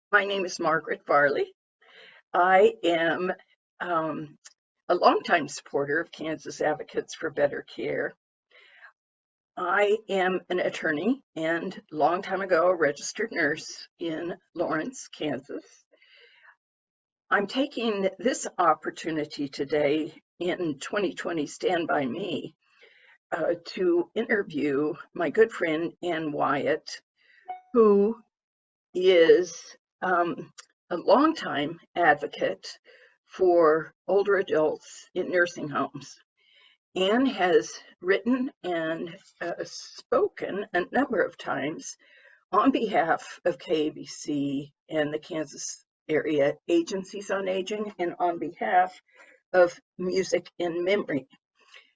My name is Margaret Varley. I am um, a longtime supporter of Kansas Advocates for Better Care. I am an attorney and long time ago a registered nurse in Lawrence, Kansas. I'm taking this opportunity today in 2020 Stand By Me to interview my good friend Ann Wyatt, who is a longtime advocate for older adults in nursing homes. Anne has written and spoken a number of times on behalf of KABC and the Kansas Area Agencies on Aging and on behalf of Music in Memory.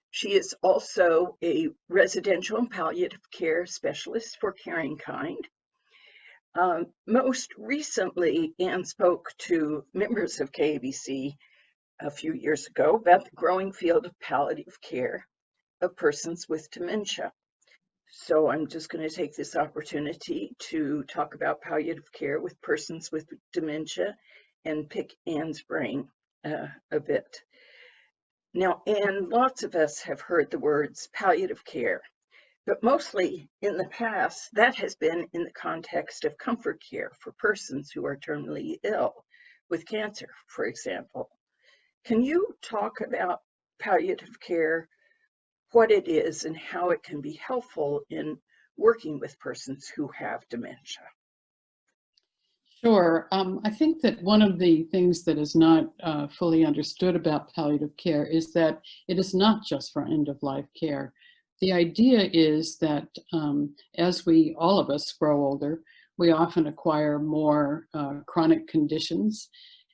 She is also a residential and palliative care specialist for Caring Kind. Most recently, Anne spoke to members of KABC a few years ago about the growing field of palliative care of persons with dementia. So I'm just going to take this opportunity to talk about palliative care with persons with dementia and pick Anne's brain a bit. Now, Anne, lots of us have heard the words palliative care. But mostly in the past, that has been in the context of comfort care for persons who are terminally ill with cancer, for example. Can you talk about palliative care, what it is, and how it can be helpful in working with persons who have dementia? Sure. I think that one of the things that is not fully understood about palliative care is that it is not just for end-of-life care. The idea is that as all of us grow older, we often acquire more chronic conditions.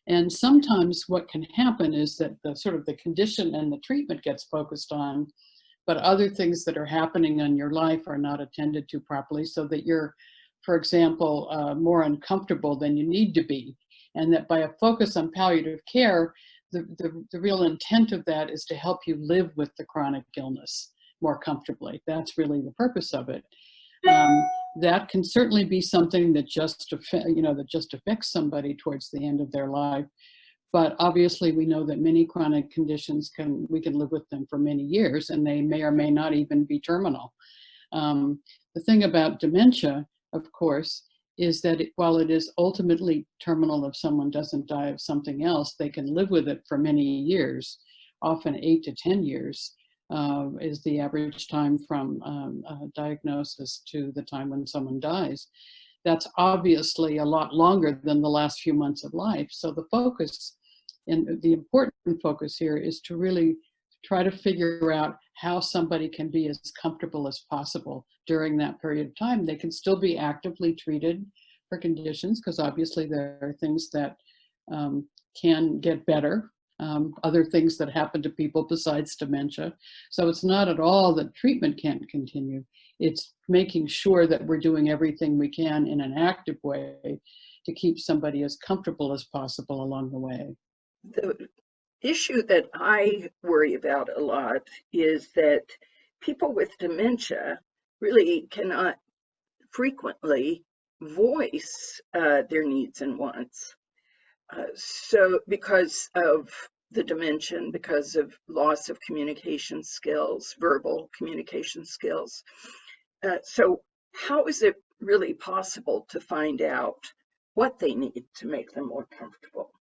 And sometimes what can happen is that the condition and the treatment gets focused on, but other things that are happening in your life are not attended to properly, so that you're, for example, more uncomfortable than you need to be. And that by a focus on palliative care, the real intent of that is to help you live with the chronic illness more comfortably. That's really the purpose of it. That can certainly be something that just affects somebody towards the end of their life. But obviously we know that many chronic conditions we can live with them for many years, and they may or may not even be terminal. The thing about dementia, of course, is that while it is ultimately terminal if someone doesn't die of something else, they can live with it for many years, often 8 to 10 years. Is the average time from diagnosis to the time when someone dies. That's obviously a lot longer than the last few months of life. So the focus, and the important focus here, is to really try to figure out how somebody can be as comfortable as possible during that period of time. They can still be actively treated for conditions, because obviously there are things that can get better. Other things that happen to people besides dementia. So it's not at all that treatment can't continue. It's making sure that we're doing everything we can in an active way to keep somebody as comfortable as possible along the way. The issue that I worry about a lot is that people with dementia really cannot frequently voice their needs and wants. So because of the dementia, because of loss of communication skills, verbal communication skills. So how is it really possible to find out what they need to make them more comfortable?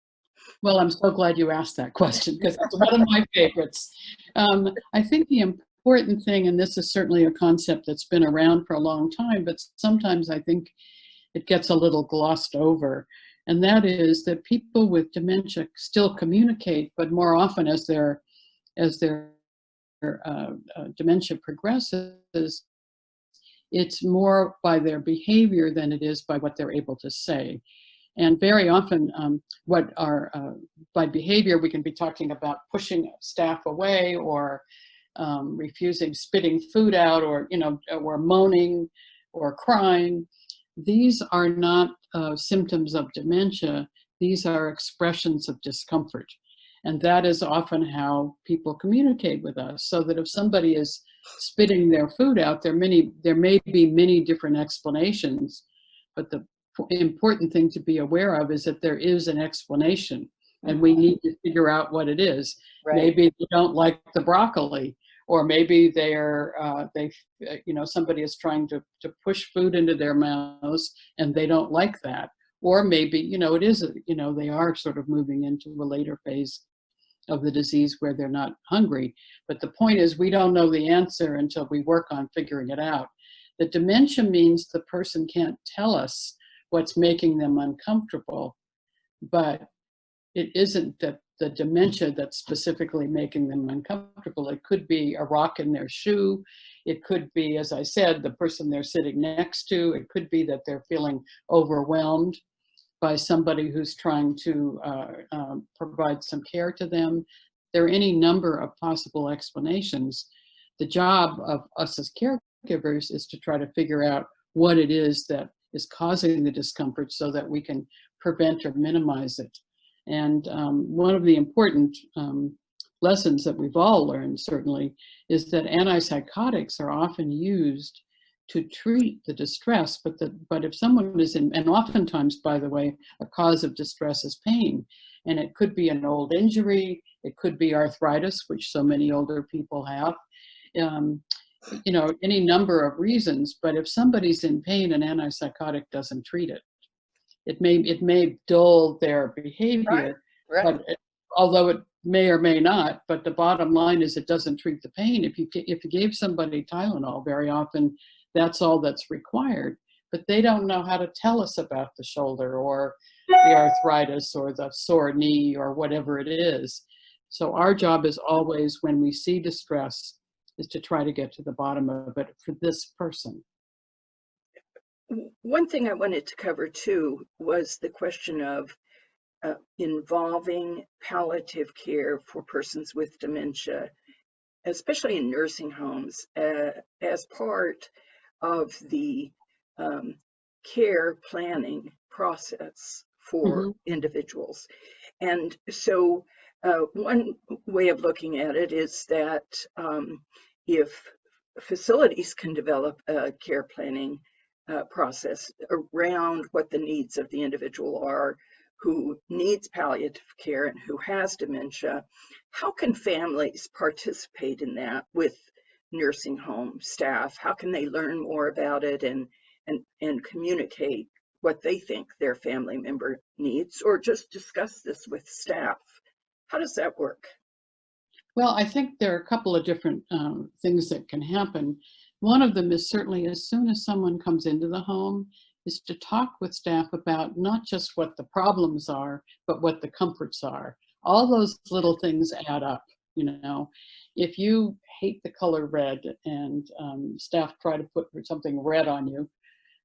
Well, I'm so glad you asked that question, because it's one of my favorites. I think the important thing, and this is certainly a concept that's been around for a long time, but sometimes I think it gets a little glossed over. And that is that people with dementia still communicate, but more often as their dementia progresses, it's more by their behavior than it is by what they're able to say. And very often, by behavior, we can be talking about pushing staff away, or refusing, spitting food out, or moaning or crying. These are not symptoms of dementia. These are expressions of discomfort. And that is often how people communicate with us. So that if somebody is spitting their food out, there may be many different explanations, but the important thing to be aware of is that there is an explanation, and we need to figure out what it is. Right. Maybe they don't like the broccoli, or maybe somebody is trying to push food into their mouths and they don't like that. Or maybe, it is, they are sort of moving into a later phase of the disease where they're not hungry. But the point is, we don't know the answer until we work on figuring it out. The dementia means the person can't tell us what's making them uncomfortable, but it isn't that the dementia that's specifically making them uncomfortable. It could be a rock in their shoe. It could be, as I said, the person they're sitting next to. It could be that they're feeling overwhelmed by somebody who's trying to provide some care to them. There are any number of possible explanations. The job of us as caregivers is to try to figure out what it is that is causing the discomfort so that we can prevent or minimize it. And one of the important lessons that we've all learned, certainly, is that antipsychotics are often used to treat the distress, but if someone is in, and oftentimes, by the way, a cause of distress is pain, and it could be an old injury, it could be arthritis, which so many older people have, any number of reasons. But if somebody's in pain, an antipsychotic doesn't treat it. It may dull their behavior, right. But although it may or may not, but the bottom line is it doesn't treat the pain. If you gave somebody Tylenol, very often that's all that's required, but they don't know how to tell us about the shoulder or the arthritis or the sore knee or whatever it is. So our job is always, when we see distress, is to try to get to the bottom of it for this person. One thing I wanted to cover too was the question of involving palliative care for persons with dementia, especially in nursing homes, as part of the care planning process for individuals. And so one way of looking at it is that if facilities can develop a care planning process around what the needs of the individual are who needs palliative care and who has dementia, how can families participate in that with nursing home staff? How can they learn more about it and communicate what they think their family member needs, or just discuss this with staff? How does that work? Well, I think there are a couple of different things that can happen. One of them is certainly, as soon as someone comes into the home, is to talk with staff about not just what the problems are, but what the comforts are. All those little things add up, If you hate the color red and staff try to put something red on you,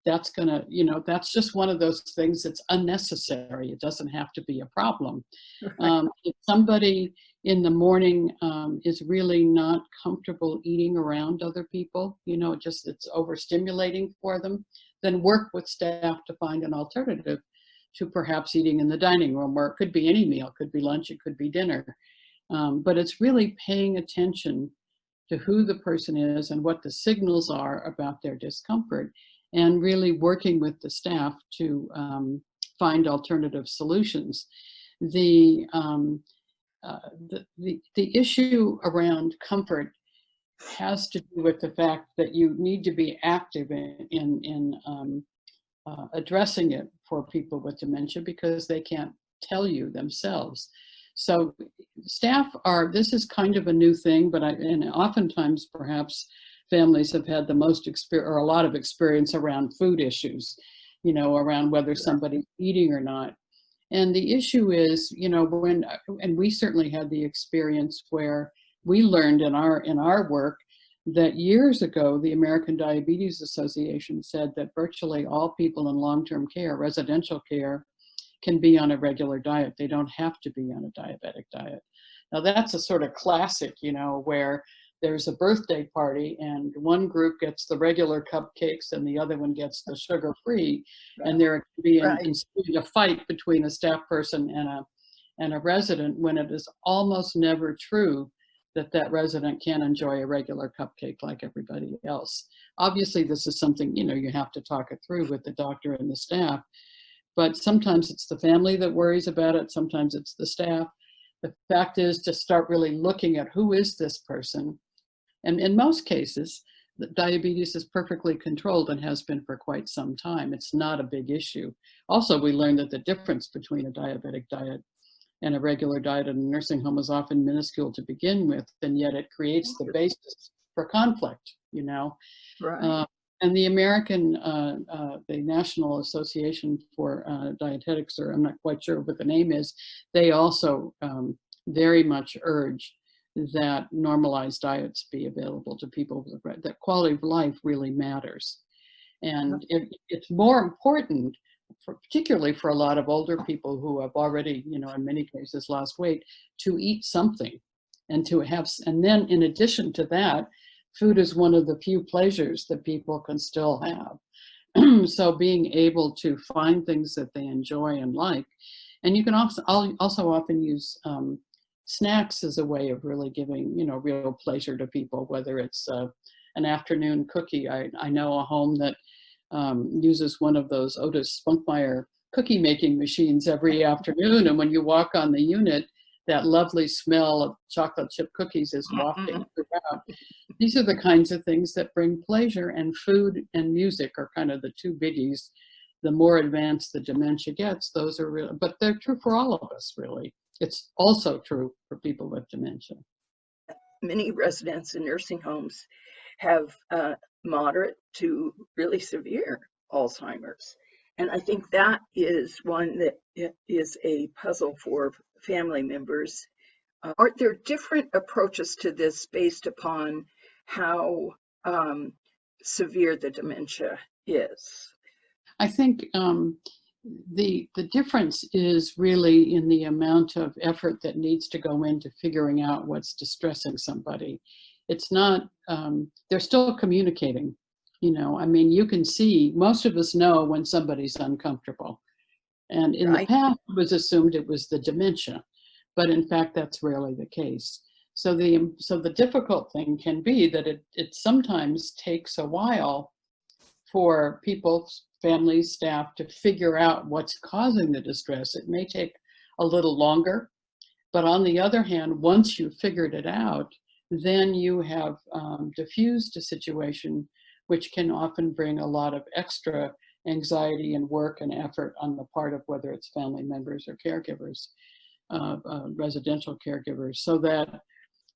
that's gonna, that's just one of those things that's unnecessary. It doesn't have to be a problem. If somebody in the morning is really not comfortable eating around other people, it's overstimulating for them, then work with staff to find an alternative to perhaps eating in the dining room, where it could be any meal, it could be lunch, it could be dinner. But it's really paying attention to who the person is and what the signals are about their discomfort, and really working with the staff to find alternative solutions. The issue around comfort has to do with the fact that you need to be active in addressing it for people with dementia, because they can't tell you themselves. So staff this is kind of a new thing, and oftentimes perhaps families have had the most experience, or a lot of experience, around food issues, around whether somebody's eating or not. And the issue is, and we certainly had the experience where we learned in our work that years ago, the American Diabetes Association said that virtually all people in long-term care, residential care, can be on a regular diet. They don't have to be on a diabetic diet. Now that's a sort of classic, where there's a birthday party and one group gets the regular cupcakes and the other one gets the sugar-free, and there can be a fight between a staff person and a resident, when it is almost never true that resident can enjoy a regular cupcake like everybody else. Obviously, this is something, you have to talk it through with the doctor and the staff, but sometimes it's the family that worries about it, sometimes it's the staff. The fact is to start really looking at who is this person. And in most cases, diabetes is perfectly controlled and has been for quite some time. It's not a big issue. Also, we learned that the difference between a diabetic diet and a regular diet in a nursing home is often minuscule to begin with, and yet it creates the basis for conflict, Right. And the the National Association for Dietetics, or I'm not quite sure what the name is, they also very much urge that normalized diets be available to people, that quality of life really matters. And it's more important, particularly for a lot of older people who have already, in many cases lost weight, to eat something and and then in addition to that, food is one of the few pleasures that people can still have. So being able to find things that they enjoy and like, and you can also often use snacks as a way of really giving, real pleasure to people, whether it's an afternoon cookie. I know a home that uses one of those Otis Spunkmeyer cookie making machines every afternoon. And when you walk on the unit, that lovely smell of chocolate chip cookies is wafting throughout. These are the kinds of things that bring pleasure, and food and music are kind of the two biggies. The more advanced the dementia gets, those are real, but they're true for all of us, really. It's also true for people with dementia. Many residents in nursing homes have moderate to really severe Alzheimer's. And I think that is one that is a puzzle for family members. Are there different approaches to this based upon how severe the dementia is? I think the difference is really in the amount of effort that needs to go into figuring out what's distressing somebody. It's not, they're still communicating, you can see, most of us know when somebody's uncomfortable. And in the past, it was assumed it was the dementia, but in fact, that's rarely the case. So the difficult thing can be that it sometimes takes a while for people, families, staff to figure out what's causing the distress. It may take a little longer, but on the other hand, once you've figured it out, then you have diffused a situation which can often bring a lot of extra anxiety and work and effort on the part of whether it's family members or caregivers, residential caregivers. So that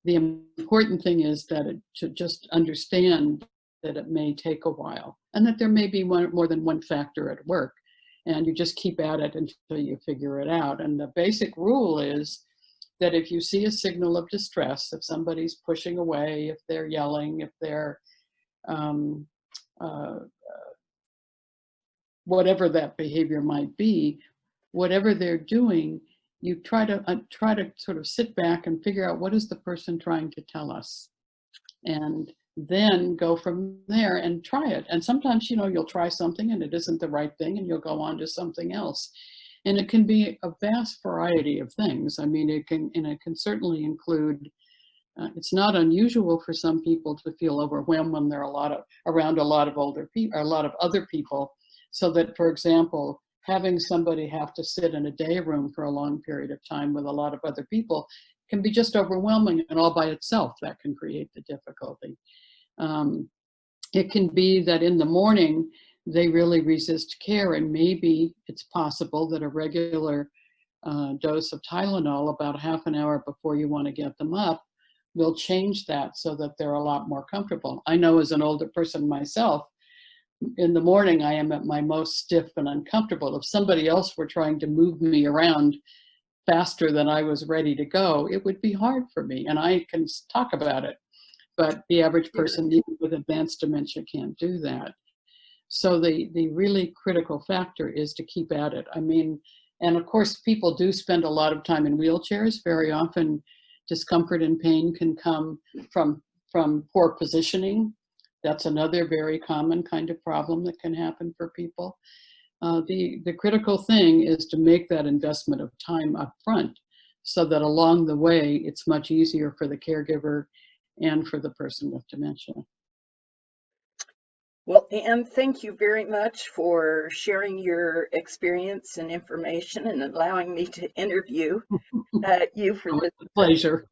the important thing is that to just understand that it may take a while and that there may be more than one factor at work, and you just keep at it until you figure it out. And the basic rule is that if you see a signal of distress, if somebody's pushing away, if they're yelling, if they're whatever that behavior might be, whatever they're doing, you try to sort of sit back and figure out what is the person trying to tell us, and then go from there and try it. And sometimes, you'll try something and it isn't the right thing, and you'll go on to something else. And it can be a vast variety of things. I mean, it can certainly include, it's not unusual for some people to feel overwhelmed when they're around a lot of older people, or a lot of other people. So that, for example, having somebody have to sit in a day room for a long period of time with a lot of other people can be just overwhelming, and all by itself that can create the difficulty. It can be that in the morning they really resist care, and maybe it's possible that a regular dose of Tylenol about half an hour before you want to get them up will change that so that they're a lot more comfortable. I know as an older person myself, in the morning I am at my most stiff and uncomfortable. If somebody else were trying to move me around faster than I was ready to go, it would be hard for me, and I can talk about it. But the average person, even with advanced dementia, can't do that. So the really critical factor is to keep at it. I mean, and of course, people do spend a lot of time in wheelchairs. Very often, discomfort and pain can come from poor positioning. That's another very common kind of problem that can happen for people. The critical thing is to make that investment of time up front so that along the way, it's much easier for the caregiver and for the person with dementia. Well, Anne, thank you very much for sharing your experience and information and allowing me to interview you for Oh, this. it's a pleasure.